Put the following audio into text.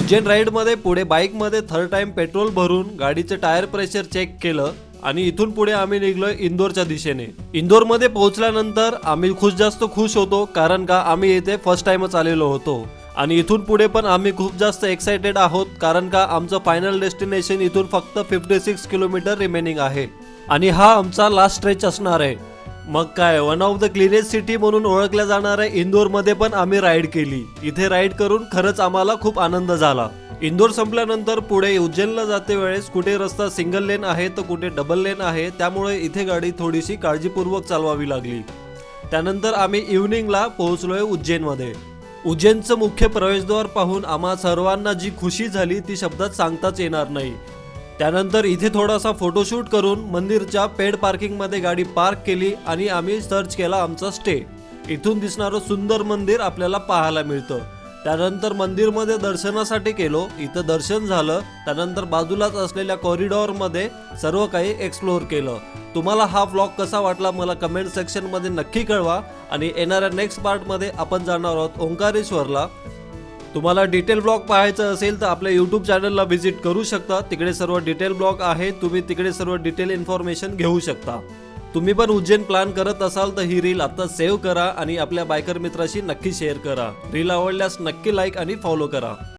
उज्जैन राईडमध्ये पुढे बाईकमध्ये third time petrol भरून गाडीचे टायर प्रेशर चेक केलं आणि इथून पुढे आम्ही निघलोय इंदोरच्या दिशेने। इंदोरमध्ये पोहोचल्यानंतर आम्ही जास्त खुश होतो, कारण का आम्ही इथे फर्स्ट टाइमच आलेलो होतो आणि इथून पुढे पण आम्ही खूप जास्त एक्साइटेड आहोत, कारण का आमचं फायनल डेस्टिनेशन इथून फक्त 56 किलोमीटर रिमेनिंग आहे आणि हा आमचा लास्ट स्ट्रेच असणार आहे। मग काय, one of the cleanest city म्हणून ओळखल्या जाणाऱ्या इंदोरमध्ये पण आम्ही राईड केली। इथे राईड करून खरंच आम्हाला खूप आनंद झाला। इंदोर संपल्यानंतर पुढे उज्जैनला जाते वेळेस कुठे रस्ता सिंगल लेन आहे तर कुठे डबल लेन आहे, त्यामुळे इथे गाडी थोडीशी काळजीपूर्वक चालवावी लागली। त्यानंतर आम्ही इव्हनिंगला पोहोचलोय उज्जैनमध्ये। उज्जैनचं मुख्य प्रवेशद्वार पाहून आम्हा सर्वांना जी खुशी झाली ती शब्दात सांगताच येणार नाही। त्यानंतर इथे थोडासा फोटोशूट करून मंदिरच्या पेड पार्किंगमध्ये गाडी पार्क केली आणि आम्ही सर्च केला आमचा स्टे। इथून दिसणारं सुंदर मंदिर आपल्याला पाहायला मिळतं। त्यानंतर मंदिरमध्ये दर्शनासाठी गेलो, इथं दर्शन झालं। त्यानंतर बाजूलाच असलेल्या कॉरिडॉरमध्ये सर्व काही एक्सप्लोर केलं। तुम्हाला हा व्लॉग कसा वाटला मला कमेंट सेक्शनमध्ये नक्की कळवा आणि येणाऱ्या नेक्स्ट पार्टमध्ये आपण जाणार आहोत ओंकारेश्वरला। तुम्हाला डिटेल ब्लॉग पाहायचं असेल तर आपल्या यूट्यूब चॅनलला व्हिजिट करू शकता, तिकडे सर्व डिटेल ब्लॉग आहे, तुम्ही तिकडे सर्व डिटेल इन्फॉर्मेशन घेऊ शकता। तुम्ही पण उज्जैन प्लॅन करत असाल तर ही रील आता सेव्ह करा आणि आपल्या बायकर मित्राशी नक्की शेअर करा। रील आवडल्यास नक्की लाईक आणि फॉलो करा।